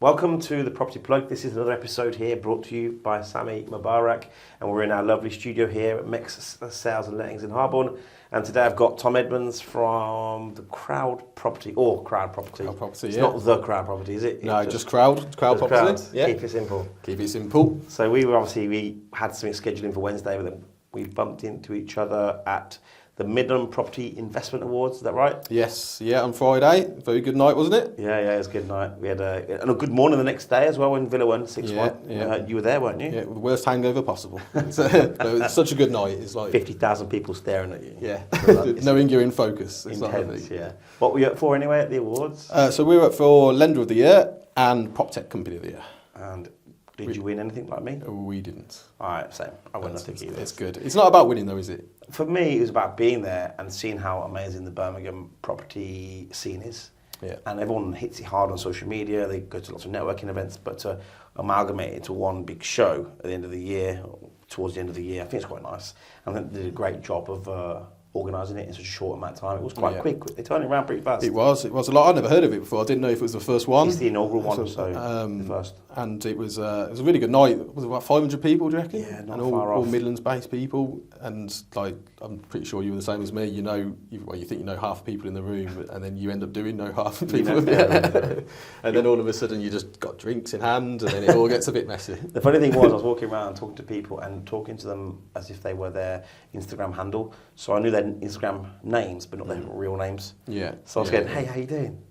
Welcome to the Property Plug. This is another episode here brought to you by Sami Mubarak, and we're in our lovely studio here at MECS Sales and Lettings in Harborne. And today I've got Tom Edmunds from the Crowd Property. It's not the Crowd Property, is it? No, just Crowd Property. Crowd. Yeah. Keep it simple. Keep it simple. So we had something scheduled in for Wednesday, but then we bumped into each other at the Midland Property Investment Awards. Is that right? Yes, yeah, on Friday. Very good night, wasn't it? Yeah, it was a good night. We had and a good morning the next day as well when Villa won 6-1. Yeah. You were there, weren't you? Yeah, the worst hangover possible. It's such a good night. It's like 50,000 people staring at you. Yeah, knowing you're in focus. It's intense, yeah. What were you up for anyway at the awards? So we were up for Lender of the Year and PropTech Company of the Year. And did you win anything like me? We didn't. All right, same. I won nothing either. It's good. It's not about winning though, is it? For me, it was about being there and seeing how amazing the Birmingham property scene is. Yeah. And everyone hits it hard on social media. They go to lots of networking events, but to amalgamate it into one big show at the end of the year, towards the end of the year, I think it's quite nice. And I think they did a great job of organising it in such a short amount of time. It was quite quick. They turned it around pretty fast. It was a lot. I'd never heard of it before. I didn't know if it was the first one. It's the inaugural one, the first. And it was a really good night. Was it about 500 people, do you reckon? Yeah, not and far off. all Midlands-based people. And like, I'm pretty sure you were the same as me. You think you know half the people in the room, and then you end up doing know half the people. And then all of a sudden you just got drinks in hand, and then it all gets a bit messy. The funny thing was, I was walking around talking to people and talking to them as if they were their Instagram handle. So I knew their Instagram names, but not their real names. Yeah. So I was going, hey, how you doing?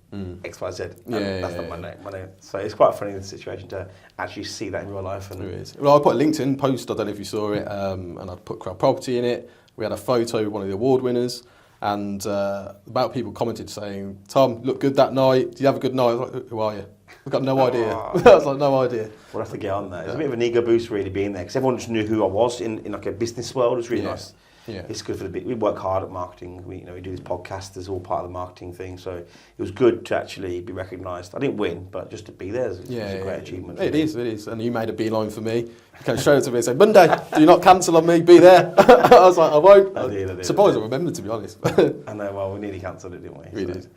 X, Y, Z. That's not my name. So it's quite a funny situation to actually see that in real life. And it is. Well, I put a LinkedIn post, I don't know if you saw it, and I put Crowd Property in it. We had a photo of one of the award winners, and about people commented saying, Tom, look good that night. Do you have a good night? I was like, who are you? I've got no idea. I was like, no idea. We'll have to get on that. It's a bit of an ego boost really being there, because everyone just knew who I was in like a business world. It was really nice. Yeah. It's good for the bit. We work hard at marketing. We do this podcast as all part of the marketing thing. So it was good to actually be recognised. I didn't win, but just to be there was a great achievement. It is. And you made a beeline for me. You came straight up to me and said, Monday, do not cancel on me, be there. I was like, I won't. I did. Surprised I remembered, to be honest. I know, well, we nearly cancelled it, didn't we? We did.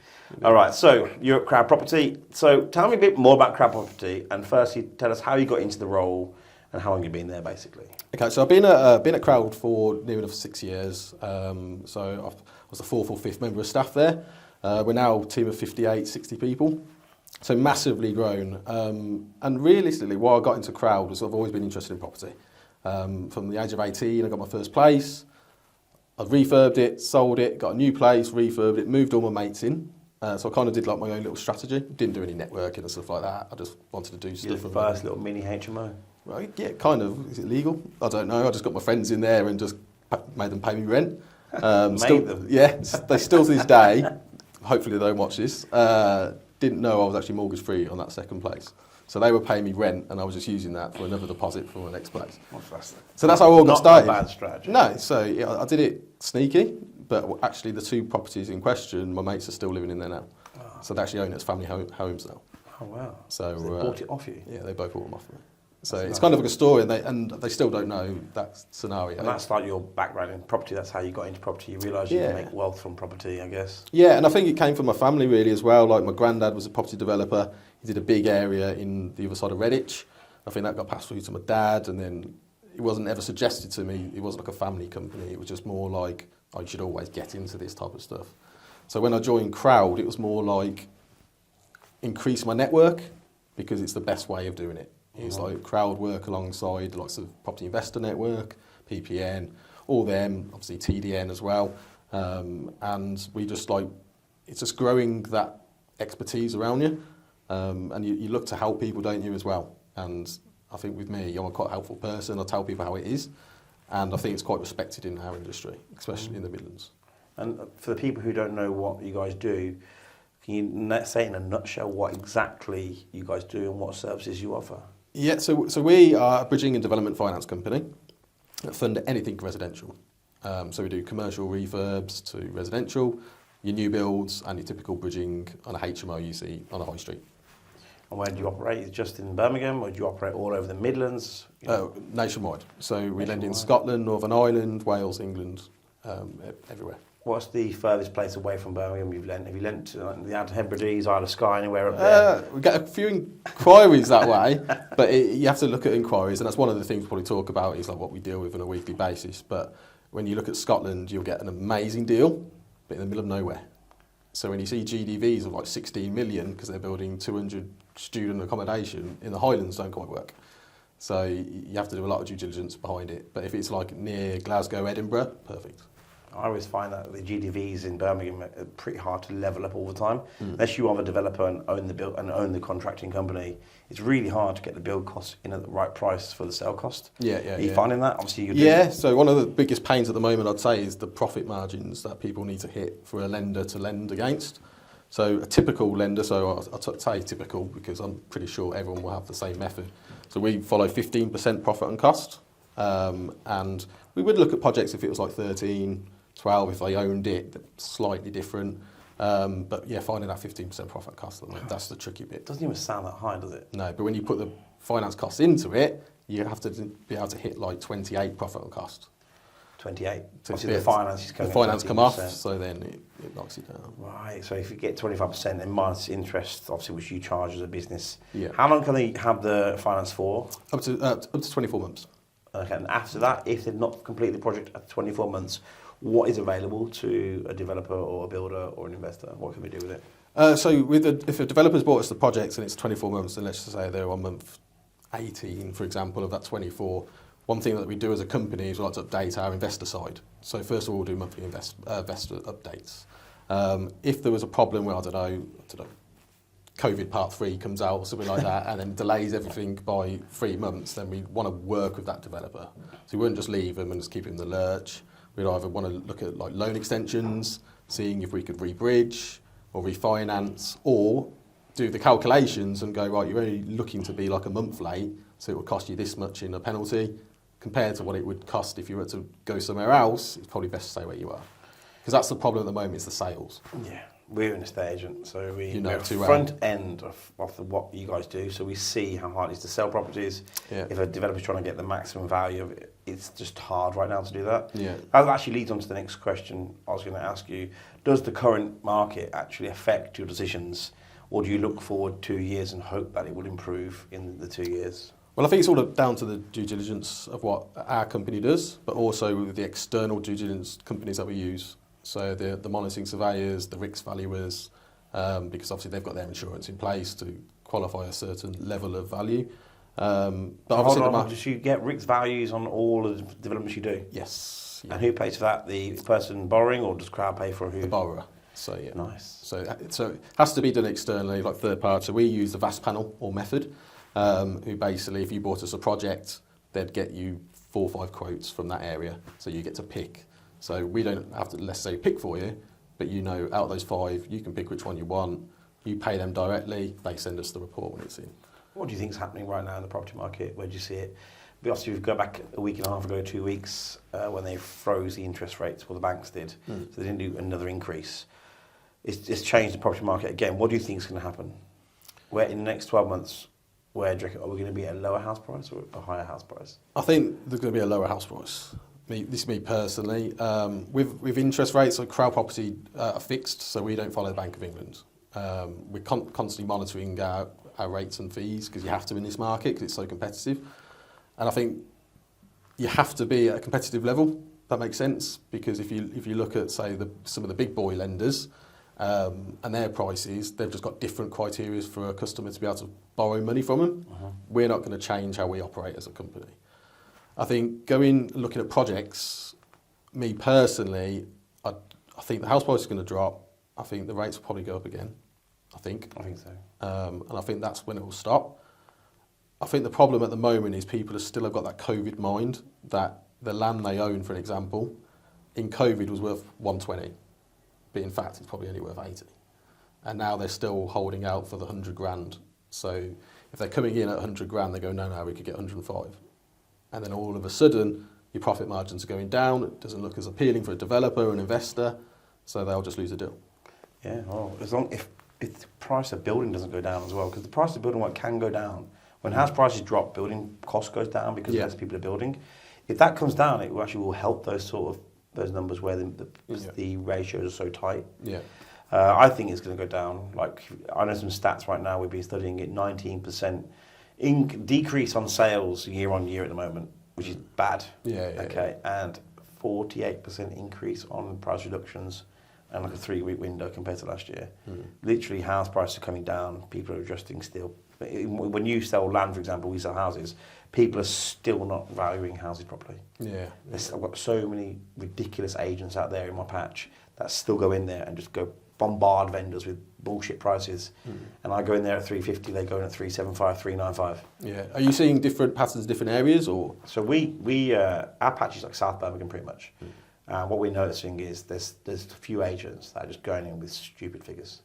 All right, so you're at Crowd Property. So tell me a bit more about Crowd Property, and firstly, tell us how you got into the role and how long you've been there, basically. Okay, so I've been at Crowd for near enough 6 years. So I was the fourth or fifth member of staff there. We're now a team of 58, 60 people. So massively grown. And realistically, why I got into Crowd was I've always been interested in property. From the age of 18, I got my first place. I refurbed it, sold it, got a new place, refurbed it, moved all my mates in. So I kind of did like my own little strategy. Didn't do any networking and stuff like that. I just wanted to do stuff. Your first little mini HMO. Right, yeah, kind of. Is it legal? I don't know. I just got my friends in there and just made them pay me rent. Made them? Yeah, they still to this day, hopefully they don't watch this, didn't know I was actually mortgage free on that second place. So they were paying me rent and I was just using that for another deposit for my next place. So that's how it all got started. Not a bad strategy. No, so yeah, I did it sneaky, but actually the two properties in question, my mates are still living in there now. Oh. So they actually own it as family homes now. Oh wow. So they bought it off you? Yeah, they both bought them off me. So it's kind of like a story, and they still don't know that scenario. And that's like your background in property. That's how you got into property. You realised you can make wealth from property, I guess. Yeah, and I think it came from my family really as well. Like my granddad was a property developer. He did a big area in the other side of Redditch. I think that got passed through to my dad, and then it wasn't ever suggested to me. It wasn't like a family company. It was just more like I should always get into this type of stuff. So when I joined Crowd, it was more like increase my network because it's the best way of doing it. It's like Crowd work alongside lots of Property Investor Network, PPN, all them, obviously TDN as well. And we just like, it's just growing that expertise around you. And you look to help people, don't you, as well? And I think with me, I'm a quite helpful person. I tell people how it is. And I think it's quite respected in our industry, especially in the Midlands. And for the people who don't know what you guys do, can you say in a nutshell what exactly you guys do and what services you offer? Yeah, so we are a bridging and development finance company that fund anything residential. So we do commercial refurbs to residential, your new builds and your typical bridging on a HMO you see on a high street. And where do you operate? Is it just in Birmingham or do you operate all over the Midlands? Nationwide. So we lend in Scotland, Northern Ireland, Wales, England, everywhere. What's the furthest place away from Birmingham you've lent? Have you lent to the Outer Hebrides, Isle of Skye, anywhere up there? We get a few inquiries that way, but you have to look at inquiries, and that's one of the things we probably talk about is like what we deal with on a weekly basis. But when you look at Scotland, you'll get an amazing deal, but in the middle of nowhere. So when you see GDVs of like 16 million because they're building 200 student accommodation in the Highlands, don't quite work. So you have to do a lot of due diligence behind it. But if it's like near Glasgow, Edinburgh, perfect. I always find that the GDVs in Birmingham are pretty hard to level up all the time. Unless you are a developer and own the build and own the contracting company, it's really hard to get the build cost in at the right price for the sale cost. Are you finding that? Obviously, you're doing So one of the biggest pains at the moment, I'd say, is the profit margins that people need to hit for a lender to lend against. So a typical lender, so I'll say typical because I'm pretty sure everyone will have the same method. So we follow 15% profit on cost, and we would look at projects if it was like 13, 12 if they owned it, slightly different. But yeah, finding that 15% profit cost, that's the tricky bit. Doesn't even sound that high, does it? No, but when you put the finance costs into it, you have to be able to hit like 28 profit on cost. 28. So the finance is coming. The finance come off, so then it knocks it down. Right. So if you get 25%, then minus interest, obviously, which you charge as a business. Yeah. How long can they have the finance for? Up to 24 months. Okay. And after that, if they've not completed the project at 24 months, what is available to a developer or a builder or an investor? What can we do with it? So if a developer's bought us the projects and it's 24 months, then let's just say they're on month 18, for example, of that 24. One thing that we do as a company is we like to update our investor side. So first of all, we'll do monthly investor updates. If there was a problem where, I don't know, COVID Part 3 comes out or something like that and then delays everything by 3 months, then we want to work with that developer. So we wouldn't just leave them and just keep them in the lurch. We'd either want to look at like loan extensions, seeing if we could rebridge or refinance, or do the calculations and go, right, you're only looking to be like a month late, so it will cost you this much in a penalty, compared to what it would cost if you were to go somewhere else. It's probably best to stay where you are. Because that's the problem at the moment, is the sales. Yeah, we're an estate agent, so we're too front end of what you guys do, so we see how hard it is to sell properties. Yeah. If a developer's trying to get the maximum value of it, it's just hard right now to do that. Yeah. That actually leads on to the next question I was going to ask you. Does the current market actually affect your decisions, or do you look forward 2 years and hope that it will improve in the 2 years? Well, I think it's all down to the due diligence of what our company does, but also with the external due diligence companies that we use. So the monitoring surveyors, the RICS valuers, because obviously they've got their insurance in place to qualify a certain level of value. But obviously, do you get RICS values on all of the developments you do? Yes. Yeah. And who pays for that? The person borrowing, or does Crowd pay for who? The borrower. So yeah. Nice. So it has to be done externally, like third party. So we use the VAS panel or method, who basically, if you bought us a project, they'd get you 4 or 5 quotes from that area. So you get to pick. So we don't have to, let's say, pick for you, but you know, out of those 5, you can pick which one you want. You pay them directly. They send us the report when it's in. What do you think is happening right now in the property market? Where do you see it? But obviously, we go back a week and a half ago, 2 weeks, when they froze the interest rates, well, the banks did. So they didn't do another increase. It's changed the property market again. What do you think is going to happen? Where in the next 12 months, where do you reckon, are we going to be at a lower house price or a higher house price? I think there's going to be a lower house price. This is me personally. With interest rates, so Crowd Property are fixed, so we don't follow the Bank of England. We're constantly monitoring our rates and fees because you have to in this market because it's so competitive. And I think you have to be at a competitive level. That makes sense, because if you look at, say, some of the big boy lenders and their prices, they've just got different criteria for a customer to be able to borrow money from them. We're not going to change how we operate as a company. I think looking at projects, me personally, I think the house price is going to drop. I think the rates will probably go up again. I think so. And I think that's when it will stop. I think the problem at the moment is people still have got that COVID mind, that the land they own, for an example, in COVID was worth 120, but in fact it's probably only worth 80. And now they're still holding out for the 100 grand. So if they're coming in at 100 grand, they go, no, we could get 105. And then all of a sudden, your profit margins are going down. It doesn't look as appealing for a developer or an investor, so they'll just lose the deal. Yeah, well, as long if the price of building doesn't go down as well, because the price of building work can go down. When house prices drop, building cost goes down because less people are building. If that comes down, it actually will help those sort of those numbers where the ratios are so tight. Yeah. I think it's going to go down. Like, I know some stats right now, we've been studying it, 19% decrease on sales year on year at the moment, which is bad. Okay, and 48% increase on price reductions and like a 3-week window compared to last year. Literally, house prices are coming down, people are adjusting still. When you sell land, for example, we sell houses, people are still not valuing houses properly. I've got so many ridiculous agents out there in my patch that still go in there and just go bombard vendors with bullshit prices. And I go in there at 350, they go in at 375, 395. Yeah. Are you seeing different patterns, different areas, or? So our patch is like South Birmingham pretty much. What we're noticing is there's a few agents that are just going in with stupid figures,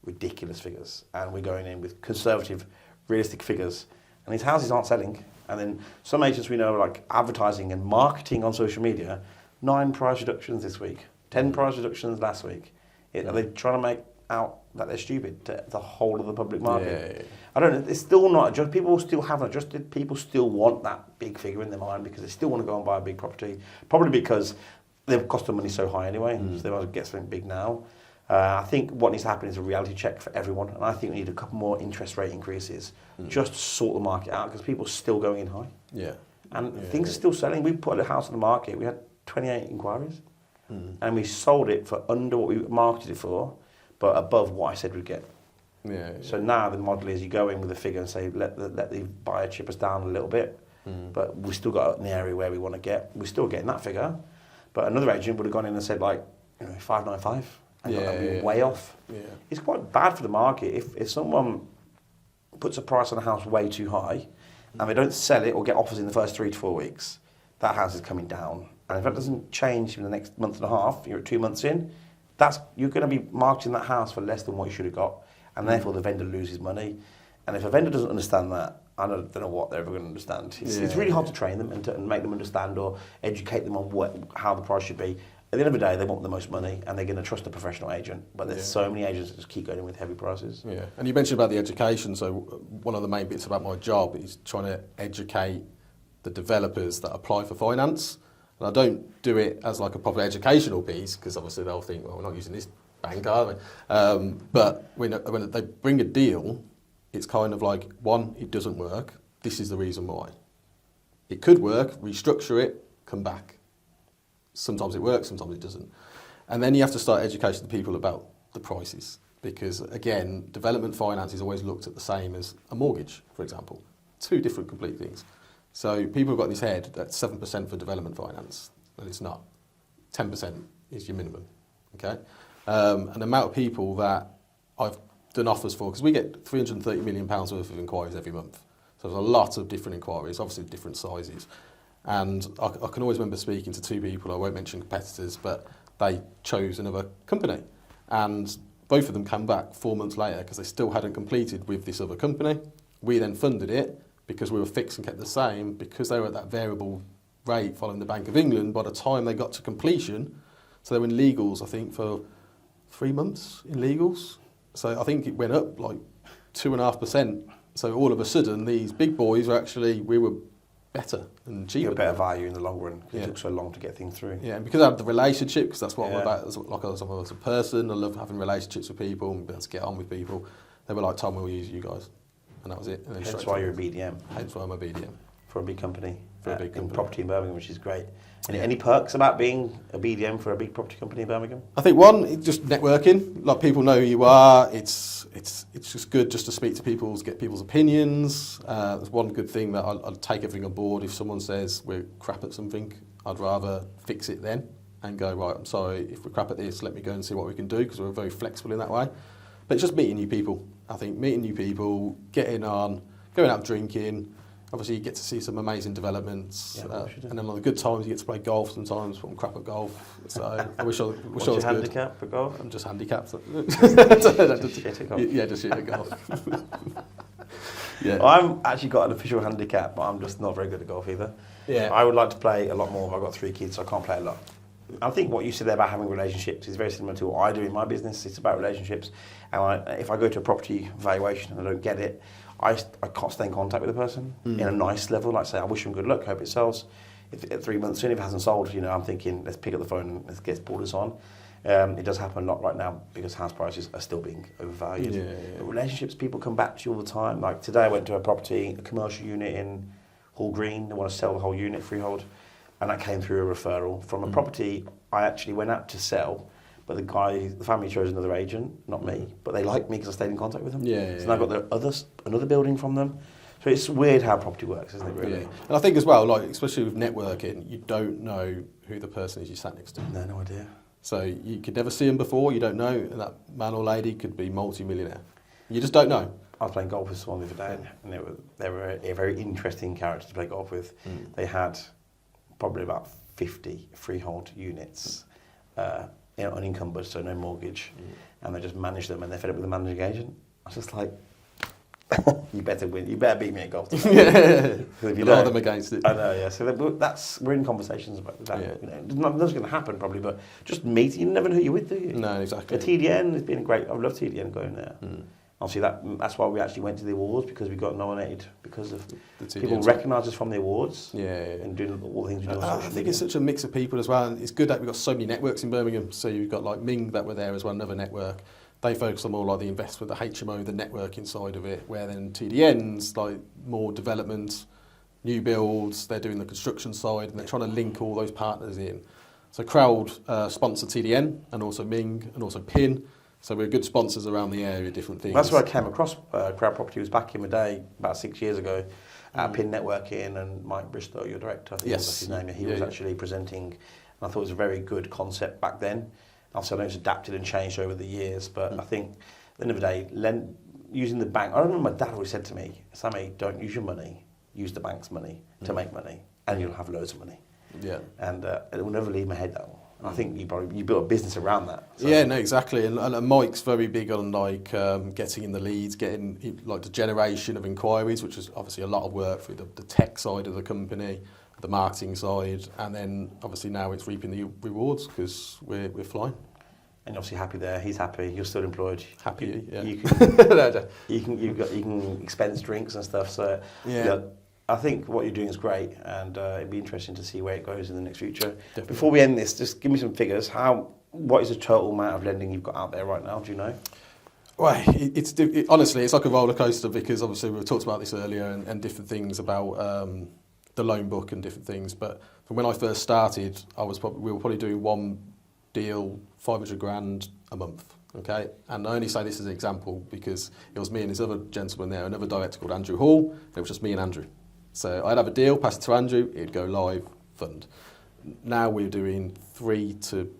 ridiculous figures, and we're going in with conservative, realistic figures. And these houses aren't selling. And then some agents we know are like advertising and marketing on social media, 9 price reductions this week, 10 price reductions last week. Are they trying to make out that they're stupid to the whole of the public market? I don't know. It's still not adjusted. People still haven't adjusted. People still want that big figure in their mind because they still want to go and buy a big property. Probably because the cost of money is so high anyway, so they want to get something big now. I think what needs to happen is a reality check for everyone, and I think we need a couple more interest rate increases just to sort the market out because people are still going in high. And things are still selling. We put a house on the market. We had 28 inquiries. And we sold it for under what we marketed it for, but above what I said we'd get. So now the model is you go in with a figure and say, let the buyer chip us down a little bit, but we've still got an area where we want to get. We're still getting that figure, but another agent would have gone in and said like, 595, and got that way off. It's quite bad for the market if someone puts a price on a house way too high, and they don't sell it or get offers in the first 3 to 4 weeks. That house is coming down. And if that doesn't change in the next month and a half, you're at 2 months in, you're going to be marketing that house for less than what you should have got. And therefore the vendor loses money. And if a vendor doesn't understand that, I don't know what they're ever going to understand. It's really hard to train them and make them understand or educate them on how the price should be. At the end of the day, they want the most money and they're going to trust a professional agent. But there's so many agents that just keep going in with heavy prices. And you mentioned about the education. So one of the main bits about my job is trying to educate the developers that apply for finance. And I don't do it as like a proper educational piece because obviously they'll think, well, we're not using this bank, are we? But when they bring a deal, it's kind of like, one, it doesn't work. This is the reason why. It could work, restructure it, come back. Sometimes it works, sometimes it doesn't. And then you have to start educating the people about the prices because, again, development finance is always looked at the same as a mortgage, for example. 2 different complete things. So people have got in his head that 7% for development finance, and it's not. 10% is your minimum, okay? And the amount of people that I've done offers for, because we get £330 million worth of inquiries every month. So there's a lot of different inquiries, obviously different sizes. And I can always remember speaking to 2 people, I won't mention competitors, but they chose another company. And both of them came back 4 months later because they still hadn't completed with this other company. We then funded it, because we were fixed and kept the same, because they were at that variable rate following the Bank of England, by the time they got to completion, so they were in legals, I think, for 3 months in legals. So I think it went up like 2.5%. So all of a sudden, these big boys we were better and cheaper. Better value in the long run, because it took so long to get things through. And because I had the relationship, because that's what I'm about, as a person, I love having relationships with people and being able to get on with people. They were like, Tom, we'll use you guys. And that was it. And then Hence why you're a BDM. Hence why I'm a BDM. For a big company. For a big company. In property in Birmingham, which is great. Any perks about being a BDM for a big property company in Birmingham? I think one, it's just networking. Like, people know who you are. It's just good just to speak to people, get people's opinions. There's one good thing that I'll take everything on board. If someone says we're crap at something, I'd rather fix it then and go, right, I'm sorry, if we're crap at this, let me go and see what we can do, because we're very flexible in that way. But it's just meeting new people. I think meeting new people, getting on, going out drinking. Obviously, you get to see some amazing developments. And then on the good times, you get to play golf sometimes, but I'm crap at golf. So I wish I was good. What's your handicap for golf? I'm just handicapped. Just shit at golf. Yeah, just shit at golf. Well, I've actually got an official handicap, but I'm just not very good at golf either. I would like to play a lot more. I've got 3 kids, so I can't play a lot. I think what you said there about having relationships is very similar to what I do in my business. It's about relationships. And if I go to a property valuation and I don't get it, I can't stay in contact with the person in a nice level, like say, I wish them good luck, hope it sells. if 3 months in, if it hasn't sold, I'm thinking, let's pick up the phone and let's get borders on. It does happen a lot right now because house prices are still being overvalued. Yeah. But relationships, people come back to you all the time. Like today I went to a property, a commercial unit in Hall Green. They want to sell the whole unit freehold. And that came through a referral from a property I actually went out to sell. But the family chose another agent, not me. But they liked me because I stayed in contact with them. So now I've got another building from them. So it's weird how property works, isn't it, really? Yeah. And I think as well, like especially with networking, you don't know who the person is you sat next to. No idea. So you could never see them before, you don't know, and that man or lady could be multi-millionaire. You just don't know. I was playing golf with someone the other day, and they were a very interesting character to play golf with. They had probably about 50 freehold units, unencumbered, so no mortgage, and they just managed them, and they fed up with the managing agent. I was just like, you better win. You better beat me at golf. If you don't, them against it. I know, yeah. So we're in conversations about that. Yeah. Nothing's going to happen probably, but just meeting. You never know who you're with, do you? No, exactly. The TDN has been great. I love TDN going there. Obviously, that's why we actually went to the awards, because we got nominated because of the people recognise us from the awards. And doing all the things we do on social media. I think it's such a mix of people as well, and it's good that we've got so many networks in Birmingham. So you've got like Ming that were there as well, another network. They focus on more like the investment, the HMO, the networking side of it, where then TDN's like more development, new builds, they're doing the construction side, and they're trying to link all those partners in. So Crowd sponsor TDN, and also Ming, and also PIN. So we're good sponsors around the area, different things. That's where I came across Crowd Property. Was back in the day, about 6 years ago, at PIN Networking, and Mike Bristow, your director, I think that's his name. He was actually presenting, and I thought it was a very good concept back then. Obviously, I know it's adapted and changed over the years, but I think at the end of the day, using the bank. I remember my dad always said to me, Sammy, don't use your money, use the bank's money to make money, and you'll have loads of money. And it will never leave my head that. I think you built a business around that. So. Yeah, no, exactly. And Mike's very big on like getting in the leads, getting like the generation of inquiries, which is obviously a lot of work through the tech side of the company, the marketing side, and then obviously now it's reaping the rewards because we're flying. And you're obviously happy there. He's happy. You're still employed. Happy, yeah. You can expense drinks and stuff. So I think what you're doing is great, and it'd be interesting to see where it goes in the next future. Definitely. Before we end this, just give me some figures. What is the total amount of lending you've got out there right now? Do you know? Well, honestly, it's like a roller coaster because obviously we've talked about this earlier and different things about the loan book and different things. But from when I first started, we were probably doing one deal, 500 grand a month. Okay, and I only say this as an example because it was me and this other gentleman there, another director called Andrew Hall, and it was just me and Andrew. So I'd have a deal, pass it to Andrew, it'd go live, fund. Now we're doing 3 to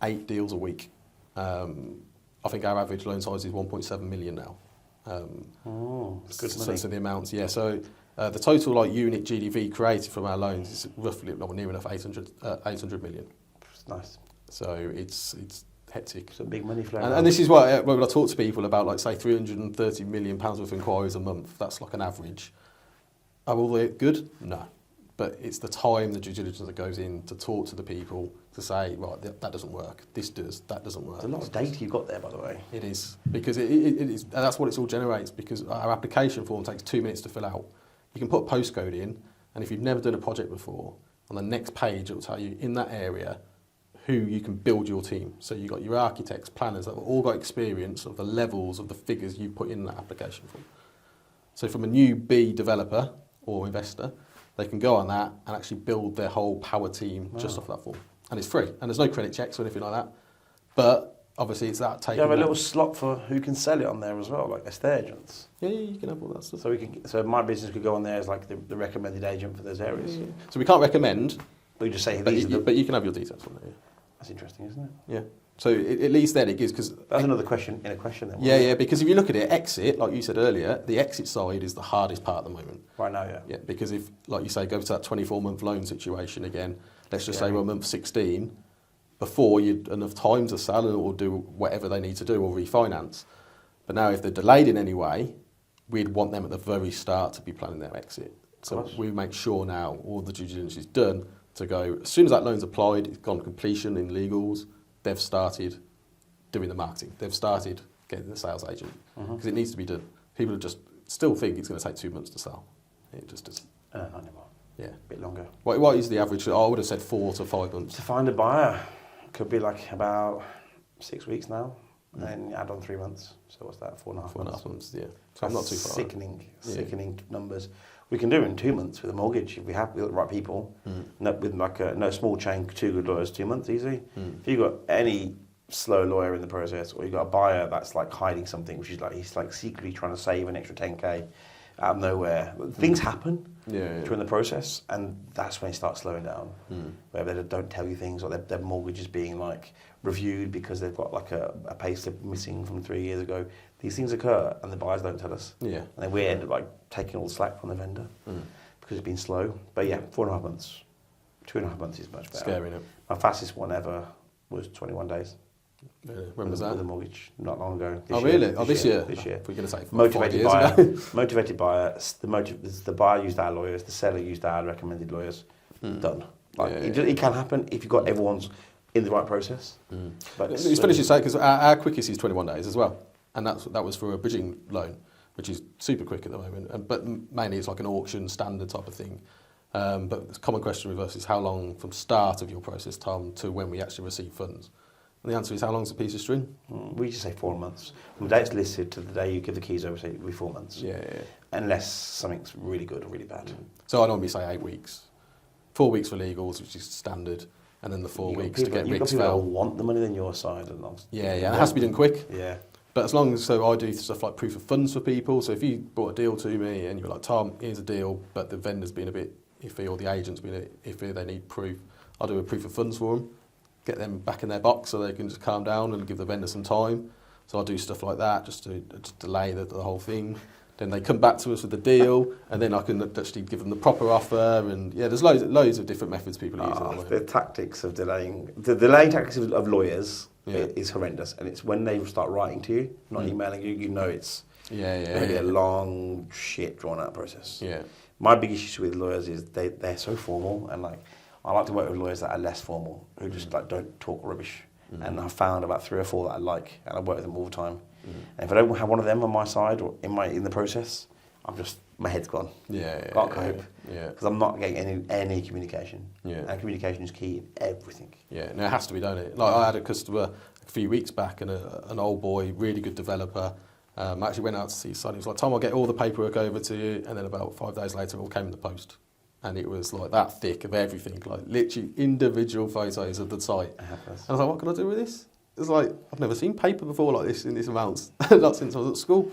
8 deals a week. I think our average loan size is 1.7 million now. Good money. So the amounts, yeah. So the total like unit GDV created from our loans is roughly near enough 800 million. Nice. So it's hectic. It's a big money flow. And this is why when I talk to people about like say 330 million pounds worth of inquiries a month, that's like an average. Are all they good? No. But it's the time, the due diligence that goes in to talk to the people to say, right, that doesn't work. This does, that doesn't work. There's a lot of data you've got there, by the way. It is because it is, and that's what it all generates. Because our application form takes 2 minutes to fill out. You can put a postcode in, and if you've never done a project before, on the next page it will tell you in that area who you can build your team. So you've got your architects, planners that have all got experience of the levels of the figures you put in that application form. So from a newbie developer or investor, they can go on that and actually build their whole power team just off that form. And it's free, and there's no credit checks or anything like that. But obviously it's that taking... You have a little slot for who can sell it on there as well, like estate agents. Yeah, you can have all that stuff. So my business could go on there as like the recommended agent for those areas. Yeah. So we can't recommend... But you just say but these but you can have your details on there, yeah. That's interesting, isn't it? Yeah. So at least then it gives... Cause that's another question in a question then. Yeah, because if you look at it, exit, like you said earlier, the exit side is the hardest part at the moment. Right now, yeah. Yeah, because if, like you say, go to that 24-month loan situation again, let's just say we're month 16, before you'd enough time to sell or do whatever they need to do or refinance. But now if they're delayed in any way, we'd want them at the very start to be planning their exit. So we make sure now all the due diligence is done to go, as soon as that loan's applied, it's gone to completion in legals, they've started doing the marketing. They've started getting the sales agent because it needs to be done. People just still think it's going to take 2 months to sell. It just doesn't. Not anymore. Yeah. A bit longer. What is the average? I would have said 4 to 5 months. To find a buyer could be like about 6 weeks now, and then add on 3 months. So what's that? 4.5 months. 4.5 months. Yeah. So I'm not too far. Sickening numbers. We can do it in 2 months with a mortgage if we have the right people. No, with like no small chain, 2 good lawyers, 2 months easy. If you've got any slow lawyer in the process, or you've got a buyer that's like hiding something, which is like he's like secretly trying to save an extra 10k out of nowhere. Things happen during the process, and that's when it starts slowing down. Where they don't tell you things, or their mortgage is being like reviewed because they've got like a pay slip missing from 3 years ago. These things occur, and the buyers don't tell us. And then we end up like taking all the slack from the vendor because it's been slow. But yeah, 4.5 months, 2.5 months is much better. Scary, no? My fastest one ever was 21 days. When was that? With a mortgage, not long ago. Really? This year? This year. We're going to say motivated 5 buyer. years ago. Motivated buyer. The buyer used our lawyers. The seller used our recommended lawyers. Done. Like it can happen if you've got everyone's in the right process. But it's funny you say, because our quickest is 21 days as well, and that was for a bridging loan, which is super quick at the moment. But mainly it's like an auction standard type of thing. But the common question with us is how long from start of your process, Tom, to when we actually receive funds. And the answer is, how long is a piece of string? We just say 4 months. From the day it's listed to the day you give the keys over, say it'll be 4 months. Unless something's really good or really bad. So I normally say 8 weeks. 4 weeks for legals, which is standard, and then the 4 weeks to get You've got rigs people that fell. want the money than your side. And and it has to be done quick. But as long as, so I do stuff like proof of funds for people. So if you brought a deal to me and you were like, Tom, here's a deal, but the vendor's been a bit iffy or the agent's been a bit iffy, they need proof, I'll do a proof of funds for them, get them back in their box so they can just calm down and give the vendor some time. So I'll do stuff like that just to delay the whole thing. Then they come back to us with the deal, and then I can actually give them the proper offer. And there's loads of different methods people use. The tactics of delaying, the delaying tactics of lawyers is horrendous, and it's when they start writing to you, not emailing you. You know it's going to be a long, drawn out process. My big issue with lawyers is they're so formal, and like I like to work with lawyers that are less formal, who just like don't talk rubbish. And I've found about 3 or 4 that I like, and I work with them all the time. And if I don't have one of them on my side or in the process, my head's gone. Can't cope. Because I'm not getting any communication. And communication is key in everything. No, it has to be, don't it? Like I had a customer a few weeks back, and an old boy, really good developer. I actually went out to see his son. He was like, Tom, I'll get all the paperwork over to you. And then about 5 days later, it all came in the post. And it was like that thick of everything, like literally individual photos of the site. And I was like, what can I do with this? It's like, I've never seen paper before like this in this amount, not since I was at school.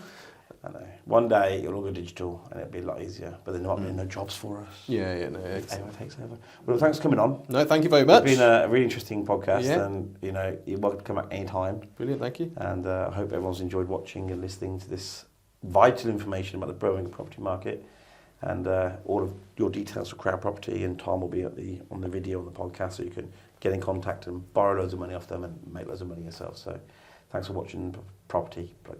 I know. One day it'll all go digital and it'll be a lot easier, but there are not no jobs for us. No. AI takes over. Well, thanks for coming on. No, thank you very much. It's been a really interesting podcast, and you're welcome to come back anytime. Brilliant, thank you. And I hope everyone's enjoyed watching and listening to this vital information about the Birmingham property market. And all of your details for Crowd Property, and Tom will be on the video on the podcast, so you can get in contact and borrow loads of money off them and make loads of money yourself. So thanks for watching Property Plug.